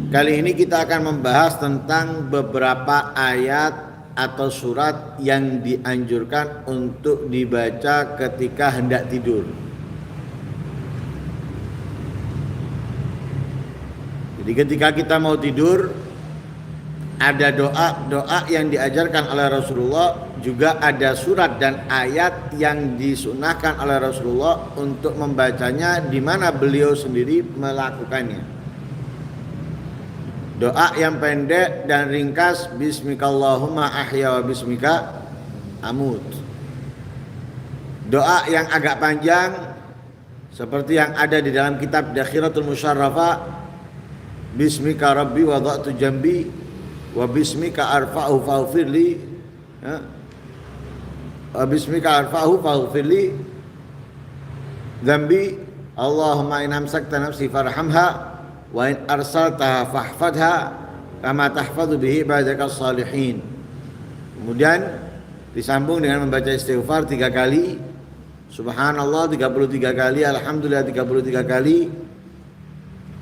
Kali ini kita akan membahas tentang beberapa ayat atau surat yang dianjurkan untuk dibaca ketika hendak tidur. Jadi ketika kita mau tidur, ada doa yang diajarkan oleh Rasulullah, juga ada surat dan ayat yang disunahkan oleh Rasulullah untuk membacanya di mana beliau sendiri melakukannya. Doa yang pendek dan ringkas, Bismikallahumma ahya wa bismika amut. Doa yang agak panjang seperti yang ada di dalam kitab Dakhiratul Musyarrafah, Bismika rabbi wada'tu jambi wa bismika arfa'u faghfirli, wa bismika arfa'u faghfirli dzambi, Allahumma in amsakta nafsi farhamha wa in arsaltaha fahfadha kama tahfadhu bihi ibadaka salihin. Kemudian disambung dengan membaca istighfar 3 kali, subhanallah 33 kali, alhamdulillah 33 kali,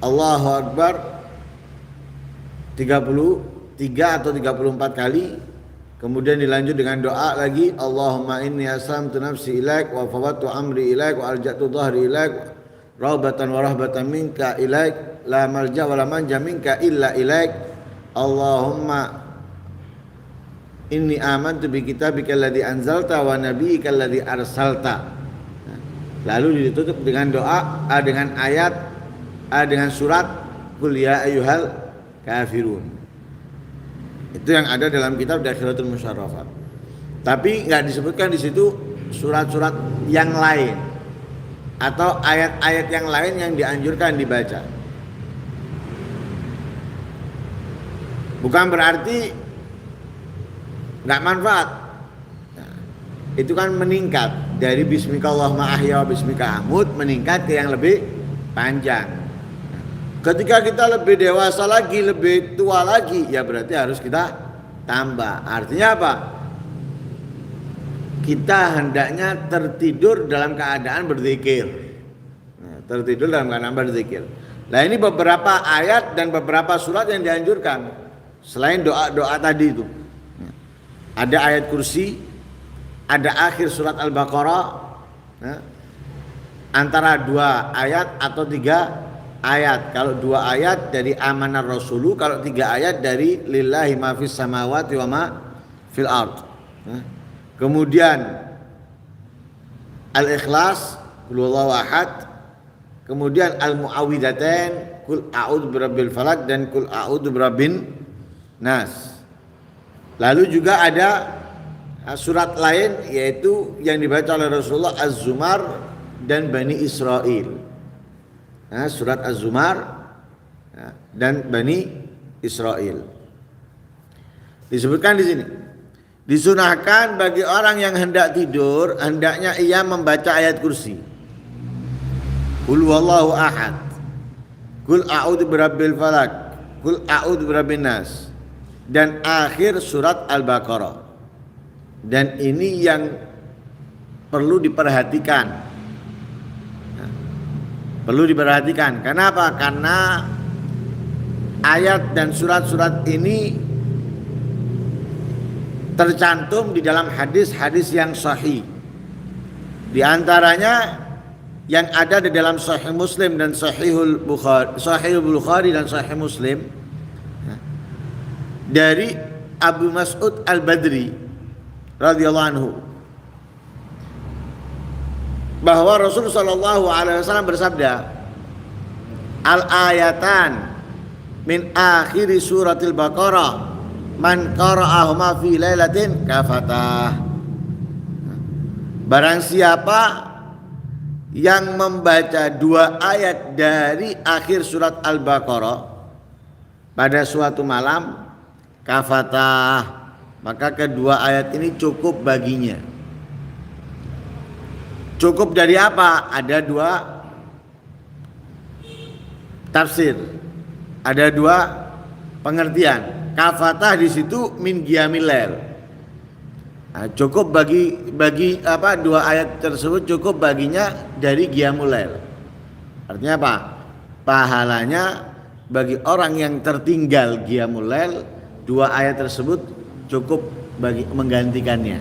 Allahu akbar 33 atau 34 kali. Kemudian dilanjut dengan doa lagi, Allahumma inni aslamtu nafsi ilaik wa fawwadtu amri ilaik wa alja'tu dhahri ilaik raubatan wa rahbatan minka ilaik la malja wa la manja minka illa ilaik, Allahumma inni amantu bi kitabika alladhi anzalta wa nabiyyika alladhi arsalta. Lalu ditutup dengan doa, dengan ayat, dengan surat Qul ya ayyuhal kafirun. Itu yang ada dalam kitab Dakhiratul Musyarrafah. Tapi enggak disebutkan di situ surat-surat yang lain atau ayat-ayat yang lain yang dianjurkan dibaca. Bukan berarti enggak manfaat. Nah, itu kan meningkat dari Bismikallahumma ahya wa bismika amut, meningkat ke yang lebih panjang. Ketika kita lebih dewasa lagi, lebih tua lagi, ya berarti harus kita tambah. Artinya apa? Kita hendaknya tertidur dalam keadaan berzikir. Tertidur dalam keadaan berzikir. Nah, ini beberapa ayat dan beberapa surat yang dianjurkan selain doa-doa tadi itu. Ada ayat kursi, ada akhir surat Al-Baqarah, antara 2 ayat atau 3 ayat. Kalau 2 ayat dari amanar rasulu, kalau 3 ayat dari lillahi ma fis samawati wa ma fil ard. Kemudian Al-Ikhlas, Qul huwallahu ahad. Kemudian Al-Mu'awwidzatain, Qul a'udzu birabbil falaq dan Qul a'udzu birabbin nas. Lalu juga ada surat lain yaitu yang dibaca oleh Rasulullah, Az-Zumar dan Bani Israil. Surat Az-Zumar dan Bani Israil. Disebutkan di sini, disunahkan bagi orang yang hendak tidur, hendaknya ia membaca ayat kursi, Qul huwallahu ahad, Qul a'udzu birabbil falaq, Qul a'udzu birabbin nas, dan akhir surat Al-Baqarah. Dan ini yang perlu diperhatikan. Perlu diperhatikan. Kenapa? Karena ayat dan surat-surat ini tercantum di dalam hadis-hadis yang sahih. Di antaranya yang ada di dalam Sahih Muslim dan Sahihul Bukhari dan Sahih Muslim dari Abu Mas'ud Al-Badri radhiyallahu anhu, bahwa Rasulullah sallallahu alaihi wasallam bersabda, al-ayatan min akhiri suratil Baqarah man qara'ahuma fi lailatin kafatah. Barang siapa yang membaca 2 ayat dari akhir surat Al-Baqarah pada suatu malam, kafatah, maka kedua ayat ini cukup baginya. Cukup dari apa? Ada 2 tafsir, ada 2 pengertian. Kafatah di situ min qiyamil lail. Nah, cukup bagi 2 ayat tersebut cukup baginya dari qiyamul lail. Artinya apa? Pahalanya bagi orang yang tertinggal qiyamul lail, 2 ayat tersebut cukup bagi menggantikannya.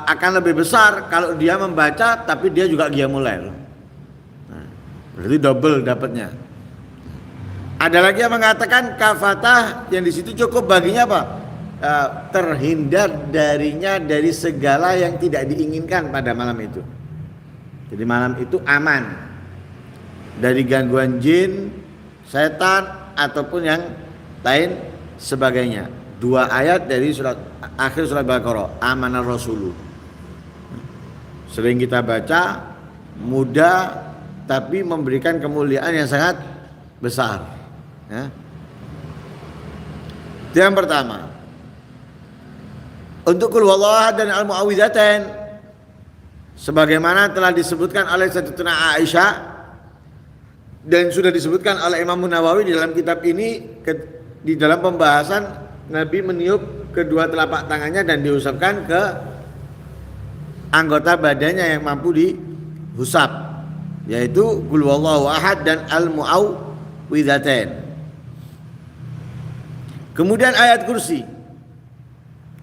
Akan lebih besar kalau dia membaca tapi dia juga qiyamul lail. Nah, berarti double dapatnya. Ada lagi yang mengatakan kafatah yang di situ cukup baginya apa? Terhindar darinya dari segala yang tidak diinginkan pada malam itu. Jadi malam itu aman dari gangguan jin, setan ataupun yang lain sebagainya. 2 ayat dari akhir surat Baqarah, amanar rasulu. Sering kita baca, mudah tapi memberikan kemuliaan yang sangat besar. Ya. Itu yang pertama. Untuk qul huwallahu ahad dan al-mu'awwidzatain, sebagaimana telah disebutkan oleh Sayyidatuna Aisyah dan sudah disebutkan oleh Imam Nawawi di dalam kitab ini, di dalam pembahasan Nabi meniup kedua telapak tangannya dan diusapkan ke anggota badannya yang mampu dihusap, yaitu qul huwallahu ahad dan al-mu'awwidzatain. Kemudian ayat kursi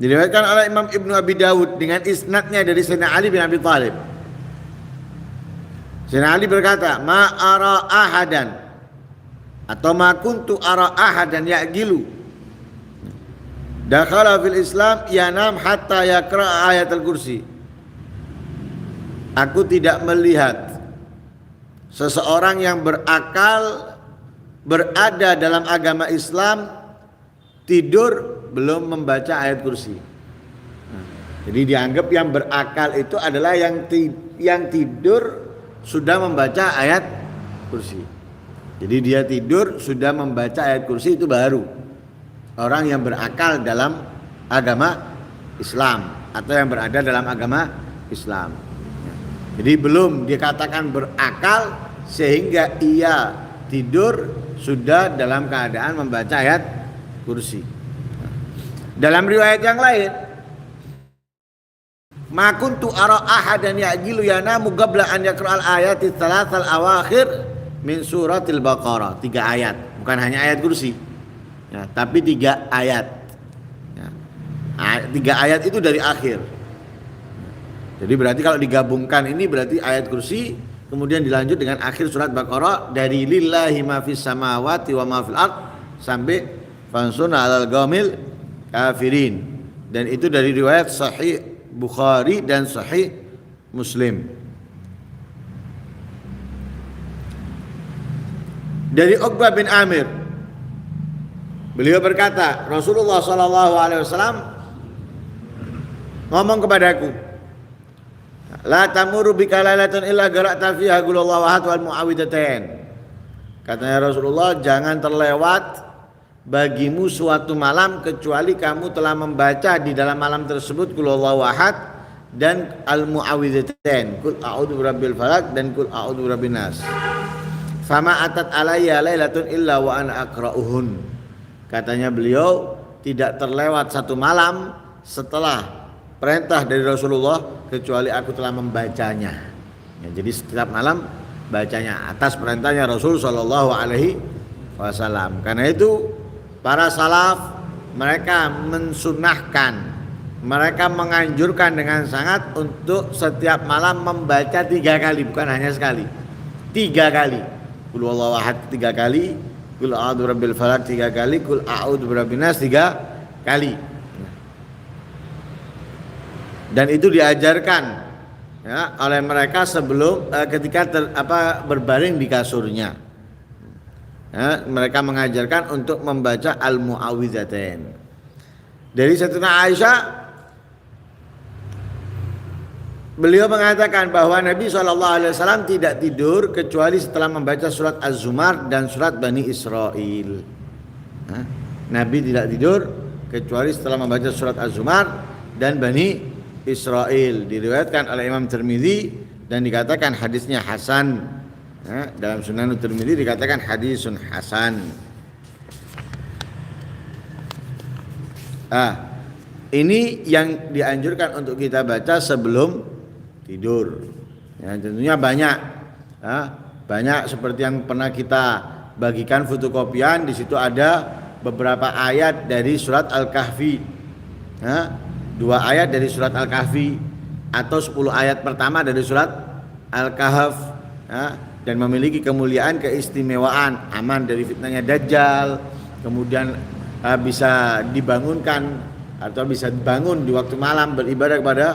diriwayatkan oleh Imam Ibnu Abi Dawud dengan isnadnya dari Sayyidina Ali bin Abi Thalib. Sayyidina Ali berkata, ma ara ahadan atau ma kuntu ara ahadan ya'gilu dakhala fil Islam yanam hatta yaqra ayatul kursi. Aku tidak melihat seseorang yang berakal berada dalam agama Islam tidur belum membaca ayat kursi. Jadi dianggap yang berakal itu adalah yang tidur sudah membaca ayat kursi. Jadi dia tidur sudah membaca ayat kursi, itu baru orang yang berakal dalam agama Islam atau yang berada dalam agama Islam. Jadi belum dikatakan berakal sehingga ia tidur sudah dalam keadaan membaca ayat kursi. Dalam riwayat yang lain, ma kuntu ara ahadan ya'jilu yanamu qabla an yaqra'al ayati tsalatsal awakhir min suratil Baqarah. 3 ayat, bukan hanya ayat kursi. Ya, tapi 3 ayat. Ya. 3 ayat itu dari akhir. Jadi berarti kalau digabungkan ini berarti ayat kursi kemudian dilanjut dengan akhir surat Baqarah dari lillahi ma fis samawati wa ma fil ard sampai fansuna 'alal qaumil kafirin, dan itu dari riwayat Sahih Bukhari dan Sahih Muslim. Dari Uqbah bin Amir, beliau berkata, Rasulullah SAW ngomong kepadaku, la tamuru bika lailatun illa qara'ta fiha qul huwallahu ahad wal mu'awwidzatain. Katanya Rasulullah, jangan terlewat bagimu suatu malam kecuali kamu telah membaca di dalam malam tersebut qul huwallahu ahad dan al-mu'awwidzatain, qul a'udzu birabbil falaq dan qul a'udzu birabbin nas. Fama atat alayya lailatun illa wa ana aqra'uhun. Katanya beliau, tidak terlewat satu malam setelah perintah dari Rasulullah kecuali aku telah membacanya. Ya, jadi setiap malam bacanya atas perintahnya Rasul sallallahu alaihi wasallam. Karena itu para salaf mereka mensunahkan, mereka menganjurkan dengan sangat untuk setiap malam membaca 3 kali, bukan hanya sekali, 3 kali. Qul huwallahu ahad 3 kali, qul a'udzu birabbil falaq 3 kali, qul a'udzu birabbin nas 3 kali. Dan itu diajarkan ya, oleh mereka sebelum ketika berbaring di kasurnya. Ya, mereka mengajarkan untuk membaca al-mu'awwidzatain. Dari Sayyidatuna Aisyah, beliau mengatakan bahwa Nabi SAW tidak tidur kecuali setelah membaca surat Az-Zumar dan surat Bani Israil. Nabi tidak tidur kecuali setelah membaca surat Az-Zumar dan Bani Israil. Diriwayatkan oleh Imam Tirmidzi dan dikatakan hadisnya hasan. Dalam Sunan Tirmidzi dikatakan hadisun hasan. Ini yang dianjurkan untuk kita baca sebelum tidur. Ya, tentunya banyak, ya, banyak seperti yang pernah kita bagikan fotokopian. Di situ ada beberapa ayat dari surat Al-Kahfi, ya, 2 ayat dari surat Al-Kahfi atau 10 ayat pertama dari surat Al-Kahf, ya, dan memiliki kemuliaan, keistimewaan, aman dari fitnahnya Dajjal, kemudian bisa dibangunkan atau bisa dibangun di waktu malam beribadah kepada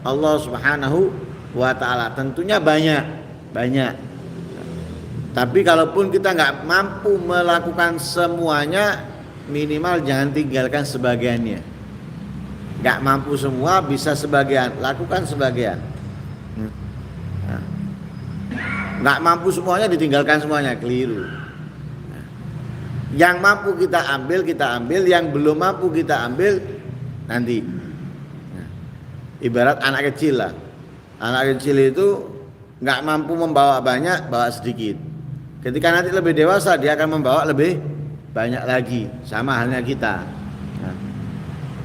Allah Subhanahu wa ta'ala. Tentunya banyak. Tapi kalaupun kita nggak mampu melakukan semuanya, minimal jangan tinggalkan sebagiannya. Nggak mampu semua, bisa sebagian, lakukan sebagian. Nggak mampu semuanya, ditinggalkan semuanya, keliru. Yang mampu kita ambil, yang belum mampu kita ambil nanti. Ibarat anak kecil lah. Anak kecil itu nggak mampu membawa banyak, bawa sedikit. Ketika nanti lebih dewasa, dia akan membawa lebih banyak lagi. Sama halnya kita.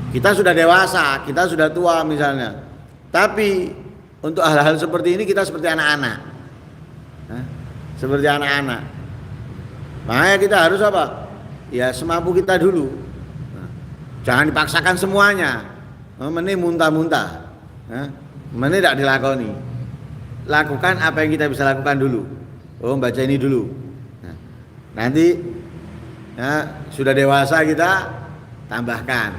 Kita sudah dewasa, kita sudah tua misalnya. Tapi untuk hal-hal seperti ini kita seperti anak-anak. Seperti anak-anak. Makanya kita harus apa? Ya semampu kita dulu. Jangan dipaksakan semuanya. Mending muntah-muntah. Mending tidak dilakoni. Lakukan apa yang kita bisa lakukan dulu. Oh, baca ini dulu. Nanti sudah dewasa kita tambahkan.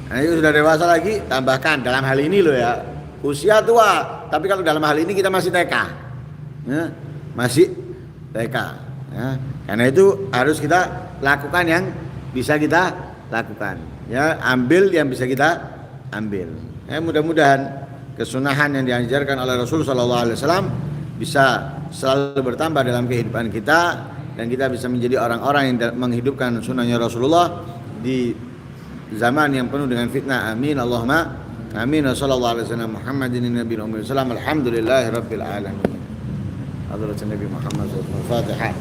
Nanti sudah dewasa lagi tambahkan. Dalam hal ini loh ya, usia tua. Tapi kalau dalam hal ini kita masih TK, masih TK. Karena itu harus kita lakukan yang bisa kita lakukan. Ya, ambil yang bisa kita ambil. Mudah-mudahan kesunahan yang diajarkan oleh Rasul Sallallahu Alaihi Wasallam bisa selalu bertambah dalam kehidupan kita, dan kita bisa menjadi orang-orang yang menghidupkan sunnahnya Rasulullah di zaman yang penuh dengan fitnah. Amin Allahumma amin. Sallallahu alaihi wasallam Muhammadin nabiyil ummi. Alhamdulillahirabbil alamin. Hadrat Nabi Muhammad sallallahu alaihi wasallam. Al-Fatihah.